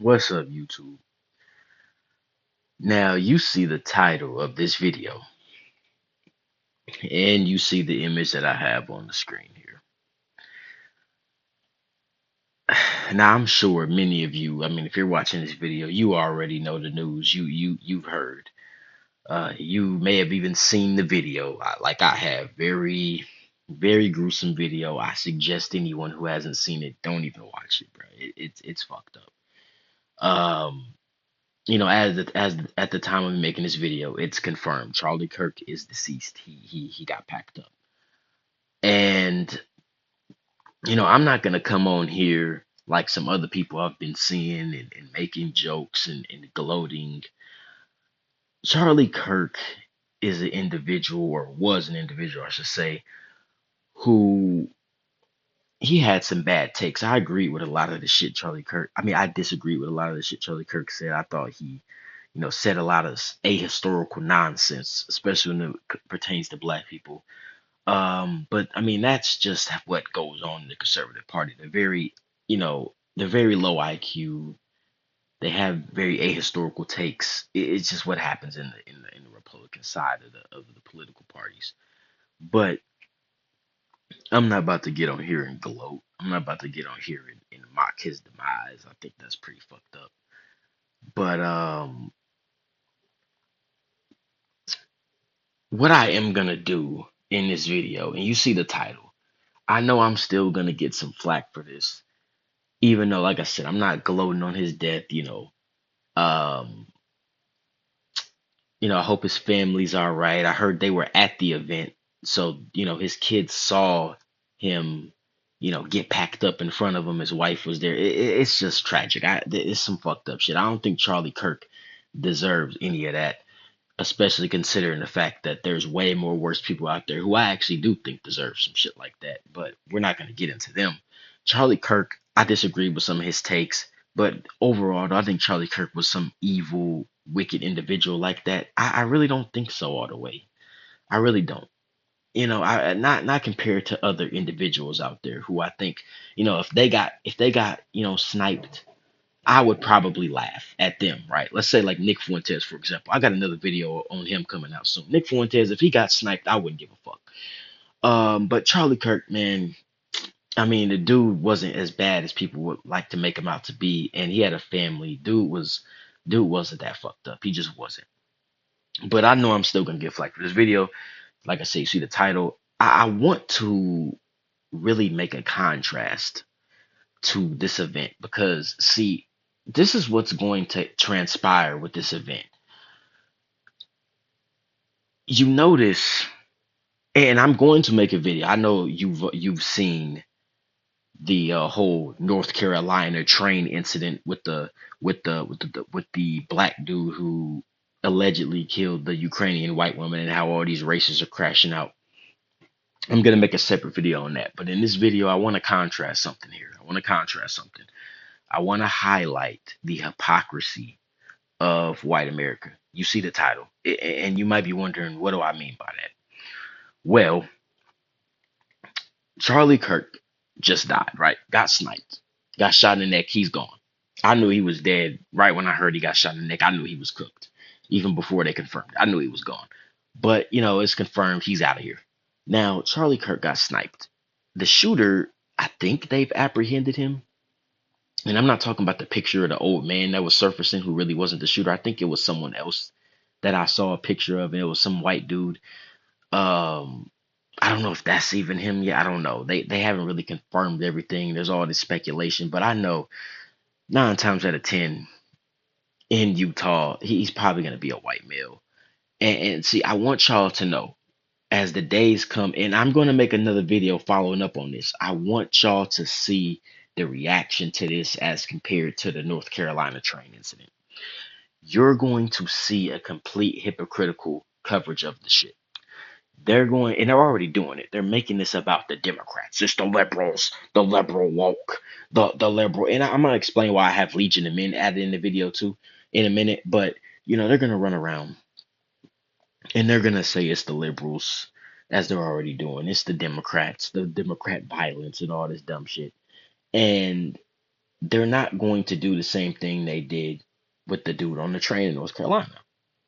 What's up, YouTube? Now, you see the title of this video, and you see the image that I have on the screen here. Now, I'm sure many of you, if you're watching this video, you already know the news. You've heard. You may have even seen the video, like I have. Very gruesome video. I suggest anyone who hasn't seen it, don't even watch it, bro. It's fucked up. At the time of me making this video, it's confirmed Charlie Kirk is deceased. He got packed up. And I'm not gonna come on here like some other people I've been seeing and making jokes and gloating. Charlie Kirk is an individual, or was an individual, I should say, who he had some bad takes. I agree with a lot of the shit Charlie Kirk. I disagree with a lot of the shit Charlie Kirk said. I thought he said a lot of ahistorical nonsense, especially when it pertains to black people. But that's just what goes on in the conservative party. They're very low IQ. They have very ahistorical takes. It's just what happens in the Republican side of the political parties. But I'm not about to get on here and gloat. I'm not about to get on here and mock his demise. I think that's pretty fucked up. But what I am gonna do in this video, and you see the title, I know I'm still gonna get some flack for this, even though, like I said, I'm not gloating on his death. Um, I hope his family's all right. I heard they were at the event, so his kids saw him, get packed up in front of him. His wife was there. It's just tragic. It's some fucked up shit. I don't think Charlie Kirk deserves any of that, especially considering the fact that there's way more worse people out there who I actually do think deserve some shit like that. But we're not going to get into them. Charlie Kirk, I disagree with some of his takes, but overall, I think Charlie Kirk was some evil, wicked individual like that. I really don't think so all the way. I really don't. Not compared to other individuals out there who I think, if they got sniped, I would probably laugh at them, right? Let's say like Nick Fuentes, for example. I got another video on him coming out soon. Nick Fuentes, if he got sniped, I wouldn't give a fuck. But Charlie Kirk, man, the dude wasn't as bad as people would like to make him out to be, and he had a family. Dude wasn't that fucked up. He just wasn't. But I know I'm still gonna get flack for this video. Like I say, you see the title. I want to really make a contrast to this event because see, this is what's going to transpire with this event. You notice, and I'm going to make a video. I know you've seen the whole North Carolina train incident with the black dude who allegedly killed the Ukrainian white woman and how all these races are crashing out. I'm gonna make a separate video on that. But in this video, I want to contrast something here. I want to contrast something. I want to highlight the hypocrisy of white America. You see the title, and you might be wondering, what do I mean by that? Well, Charlie Kirk just died, right? Got sniped, got shot in the neck. He's gone. I knew he was dead right when I heard he got shot in the neck. I knew he was cooked, even before they confirmed it. I knew he was gone. But it's confirmed he's out of here. Now, Charlie Kirk got sniped. The shooter, I think they've apprehended him. And I'm not talking about the picture of the old man that was surfacing who really wasn't the shooter. I think it was someone else that I saw a picture of, and it was some white dude. Um, I don't know if that's even him yet. I don't know. They haven't really confirmed everything. There's all this speculation, but I know 9 times out of 10 in Utah, he's probably gonna be a white male. And see, I want y'all to know as the days come, and I'm gonna make another video following up on this. I want y'all to see the reaction to this as compared to the North Carolina train incident. You're going to see a complete hypocritical coverage of the shit. They're going, and they're already doing it. They're making this about the Democrats. It's the liberals, the liberal woke, the liberal. And I'm gonna explain why I have Legion of Men added in the video too in a minute. But they're gonna run around and they're gonna say it's the liberals, as they're already doing. It's the Democrats, the Democrat violence, and all this dumb shit. And they're not going to do the same thing they did with the dude on the train in North Carolina,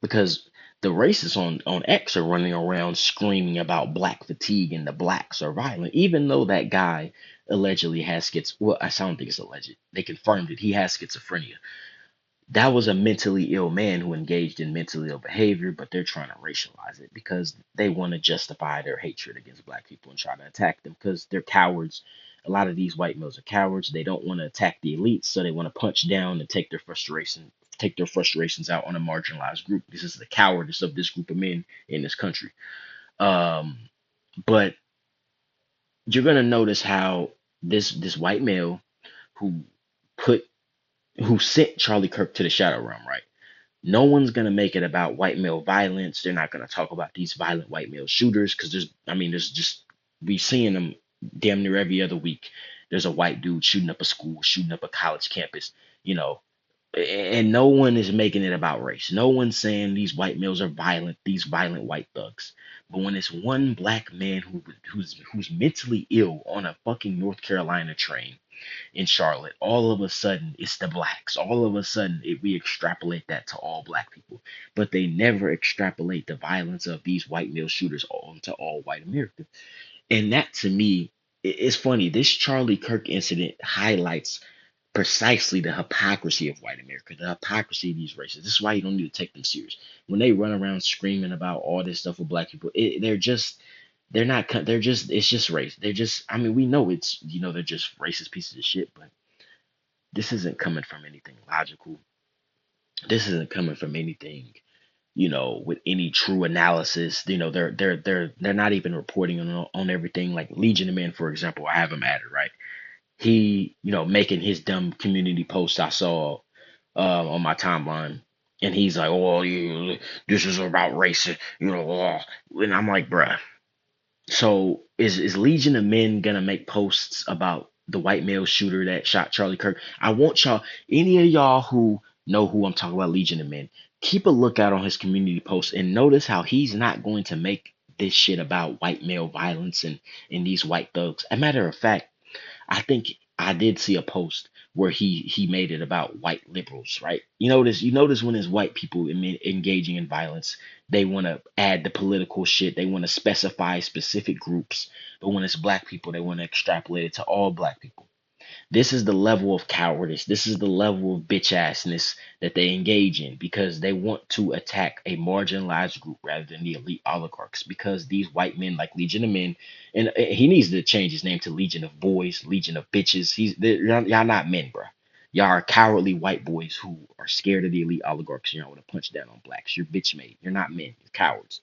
because the racists on X are running around screaming about black fatigue and the blacks are violent, even though that guy allegedly has well, I don't think it's alleged. They confirmed it. He has schizophrenia. That was a mentally ill man who engaged in mentally ill behavior, but they're trying to racialize it because they want to justify their hatred against black people and try to attack them because they're cowards. A lot of these white males are cowards. They don't want to attack the elites, so they want to punch down and take their frustrations out on a marginalized group. This is the cowardice of this group of men in this country. Um, but you're gonna notice how this white male who put who sent Charlie Kirk to the shadow realm, right? No one's gonna make it about white male violence. They're not gonna talk about these violent white male shooters because there's just we seeing them damn near every other week. There's a white dude shooting up a school, shooting up a college campus, you know, and no one is making it about race. No one's saying these white males are violent, these violent white thugs. But when it's one black man who's mentally ill on a fucking North Carolina train in Charlotte, all of a sudden it's the blacks. All of a sudden we extrapolate that to all black people, but they never extrapolate the violence of these white male shooters onto all white America. And that to me, it's funny. This Charlie Kirk incident highlights precisely the hypocrisy of white America, the hypocrisy of these races. This is why you don't need to take them serious. When they run around screaming about all this stuff with black people, they're not, it's just race. They're just, I mean, we know they're just racist pieces of shit, but this isn't coming from anything logical. This isn't coming from anything, with any true analysis. They're not even reporting on everything. Like Legion of Men, for example, I have him added, right? He, making his dumb community post I saw on my timeline, and he's like, "Oh, this is about race," and I'm like, "Bruh." So is Legion of Men gonna make posts about the white male shooter that shot Charlie Kirk? I want y'all, any of y'all who know who I'm talking about, Legion of Men, keep a lookout on his community posts and notice how he's not going to make this shit about white male violence and these white thugs. A matter of fact, I think I did see a post where he made it about white liberals, right? You notice when it's white people engaging in violence, they want to add the political shit. They want to specify specific groups, but when it's black people, they want to extrapolate it to all black people. This is the level of cowardice. This is the level of bitch assness that they engage in because they want to attack a marginalized group rather than the elite oligarchs. Because these white men, like Legion of Men, and he needs to change his name to Legion of Boys, Legion of Bitches. Y'all not men, bro. Y'all are cowardly white boys who are scared of the elite oligarchs. Y'all want to punch down on blacks. You're bitch made. You're not men. You're cowards.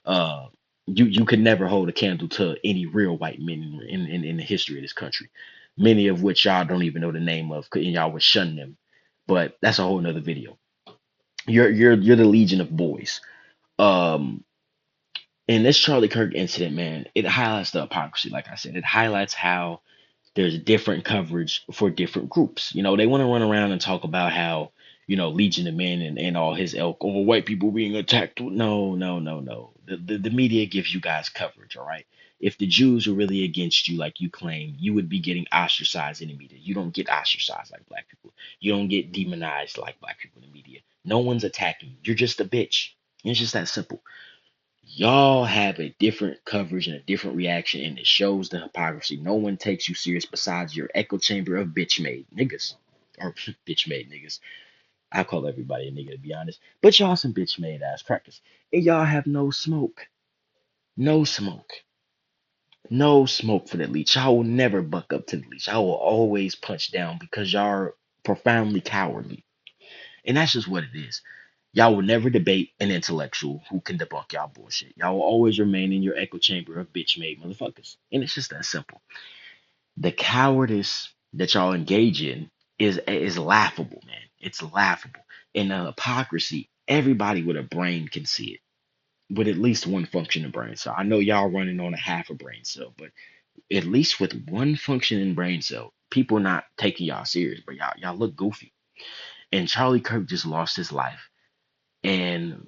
Uh, you could never hold a candle to any real white men in the history of this country, many of which y'all don't even know the name of, and y'all would shun them. But that's a whole nother video. You're the Legion of Boys. Um, in this Charlie Kirk incident, man, it highlights the hypocrisy. Like I said, it highlights how there's different coverage for different groups. They want to run around and talk about how, Legion of Men and all his ilk over white people being attacked. No, no, no, no. The media gives you guys coverage, all right? If the Jews were really against you, like you claim, you would be getting ostracized in the media. You don't get ostracized like black people. You don't get demonized like black people in the media. No one's attacking you. You're just a bitch. It's just that simple. Y'all have a different coverage and a different reaction, and it shows the hypocrisy. No one takes you serious besides your echo chamber of bitch made niggas. Or bitch made niggas. I call everybody a nigga to be honest. But y'all some bitch made ass crackers. And y'all have no smoke. No smoke. No smoke for the leech. Y'all will never buck up to the leech. I will always punch down because y'all are profoundly cowardly. And that's just what it is. Y'all will never debate an intellectual who can debunk y'all bullshit. Y'all will always remain in your echo chamber of bitch made motherfuckers. And it's just that simple. The cowardice that y'all engage in is laughable, man. It's laughable. And the hypocrisy, everybody with a brain can see it. With at least one functioning brain cell. I know y'all running on a half a brain cell, but at least with one functioning brain cell, people not taking y'all serious, but y'all look goofy. And Charlie Kirk just lost his life. And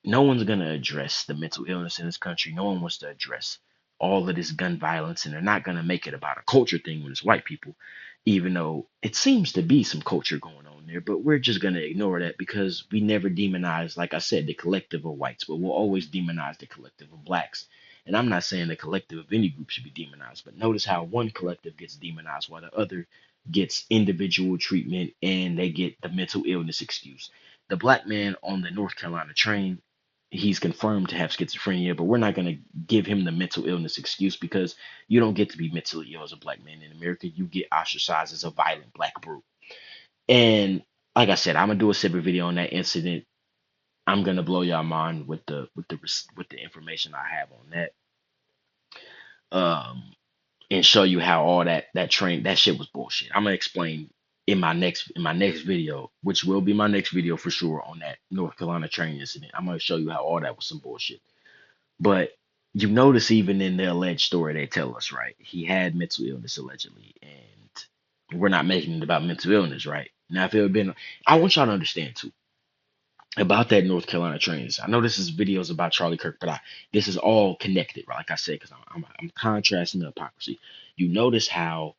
no one's going to address the mental illness in this country. No one wants to address all of this gun violence, and they're not going to make it about a culture thing when it's white people. even though it seems to be some culture going on there, but we're just gonna ignore that because we never demonize, like I said, the collective of whites, but we'll always demonize the collective of blacks. And I'm not saying the collective of any group should be demonized, but notice how one collective gets demonized while the other gets individual treatment and they get the mental illness excuse. The black man on the North Carolina train, he's confirmed to have schizophrenia, but we're not going to give him the mental illness excuse because you don't get to be mentally ill as a black man in America. You get ostracized as a violent black brute. And like I said, I'm gonna do a separate video on that incident. I'm gonna blow y'all mind with the information I have on that. And show you how all that train that shit was bullshit. I'm gonna explain in my next video, which will be my next video for sure on that North Carolina train incident. I'm gonna show you how all that was some bullshit. But you notice even in the alleged story they tell us, right? He had mental illness allegedly, and we're not making it about mental illness, right? Now, if it had been, I want y'all to understand too about that North Carolina trains. I know this is videos about Charlie Kirk, but this is all connected, right? Like I said, because I'm contrasting the hypocrisy. You notice how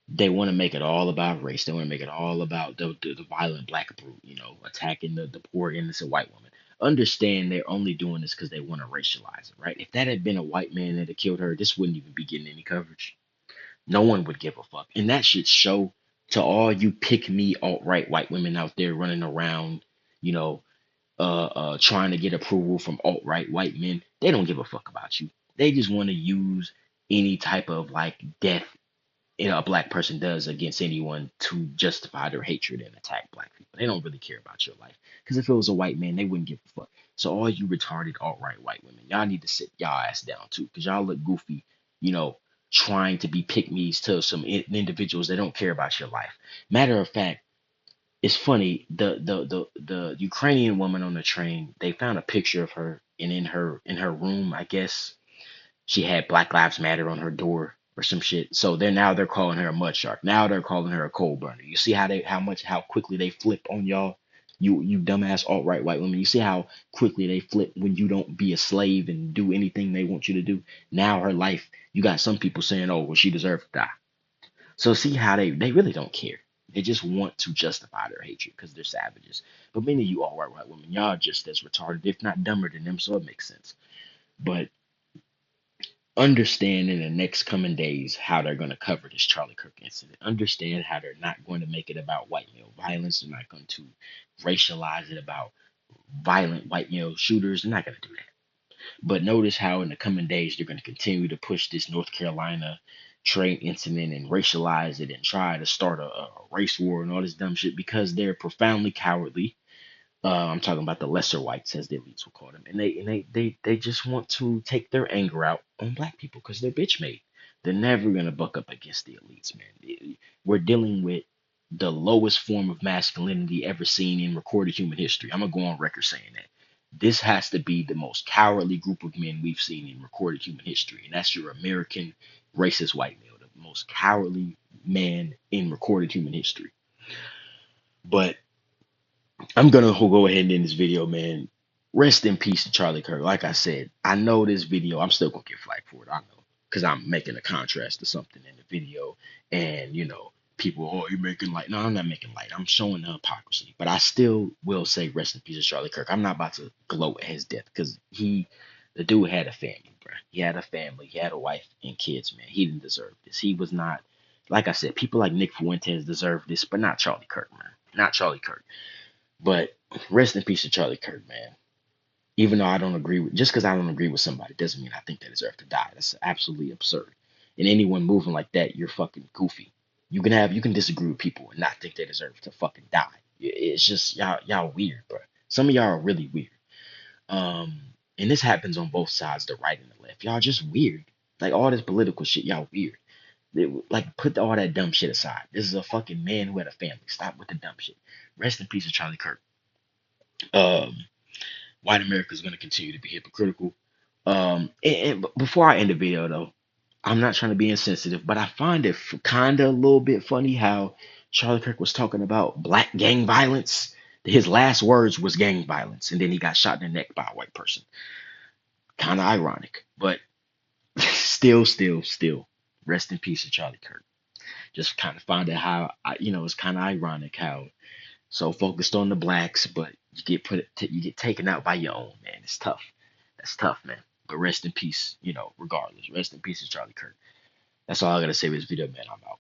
they want to make it all about race. They want to make it all about the violent black brute, attacking the poor innocent white woman. Understand they're only doing this because they want to racialize it, right? If that had been a white man that had killed her, this wouldn't even be getting any coverage. No one would give a fuck. And that should show to all you pick me alt right white women out there running around, you know, trying to get approval from alt right white men. They don't give a fuck about you. They just want to use any type of like death a black person does against anyone to justify their hatred and attack black people. They don't really care about your life. Because if it was a white man, they wouldn't give a fuck. So all you retarded alt-right white women, y'all need to sit y'all ass down too. Because y'all look goofy, you know, trying to be pick-me's to some individuals that don't care about your life. Matter of fact, it's funny, the Ukrainian woman on the train, they found a picture of her, and in her room, I guess she had Black Lives Matter on her door or some shit. So they're calling her a mud shark. Now they're calling her a coal burner. You see how quickly they flip on y'all, you dumbass alt right white women. You see how quickly they flip when you don't be a slave and do anything they want you to do. Now her life, you got some people saying, oh well, she deserved to die. So see how they really don't care. They just want to justify their hatred because they're savages. But many of you alt right white women, y'all just as retarded, if not dumber than them. So it makes sense. But understand in the next coming days how they're going to cover this Charlie Kirk incident. Understand how they're not going to make it about white male violence. They're not going to racialize it about violent white male shooters. They're not going to do that. But notice how in the coming days they're going to continue to push this North Carolina train incident and racialize it and try to start a race war and all this dumb shit because they're profoundly cowardly. I'm talking about the lesser whites, as the elites will call them, and they just want to take their anger out on black people because they're bitch made. They're never gonna buck up against the elites, man. We're dealing with the lowest form of masculinity ever seen in recorded human history. I'm gonna go on record saying that. This has to be the most cowardly group of men we've seen in recorded human history, and that's your American racist white male, the most cowardly man in recorded human history. But I'm gonna go ahead and end this video, man. Rest in peace to Charlie Kirk. Like I said, I know this video, I'm still gonna get flack for it. I know, because I'm making a contrast to something in the video, and people, oh, you're making light. No, I'm not making light. I'm showing the hypocrisy, but I still will say rest in peace to Charlie Kirk. I'm not about to gloat at his death because the dude had a family, bro. He had a family, he had a wife and kids, man. He didn't deserve this. He was not, like I said, people like Nick Fuentes deserve this, but not Charlie Kirk, man. Not Charlie Kirk. But rest in peace to Charlie Kirk, man. Even though I don't agree with, just because I don't agree with somebody doesn't mean I think they deserve to die. That's absolutely absurd. And anyone moving like that, you're fucking goofy. You can disagree with people and not think they deserve to fucking die. It's just y'all weird, bro. Some of y'all are really weird. And this happens on both sides, the right and the left. Y'all just weird. Like all this political shit, y'all weird. Like put all that dumb shit aside. This is a fucking man who had a family. Stop with the dumb shit. Rest in peace to Charlie Kirk. Um, White America is going to continue to be hypocritical. And before I end the video, though, I'm not trying to be insensitive, but I find it kind of a little bit funny how Charlie Kirk was talking about black gang violence. His last words was gang violence, and then he got shot in the neck by a white person. Kind of ironic, but still, rest in peace to Charlie Kirk. Just kind of found out how it's kind of ironic how so focused on the blacks, but you get taken out by your own, man. It's tough. That's tough, man. But rest in peace, regardless. Rest in peace to Charlie Kirk. That's all I gotta say with this video, man. I'm out.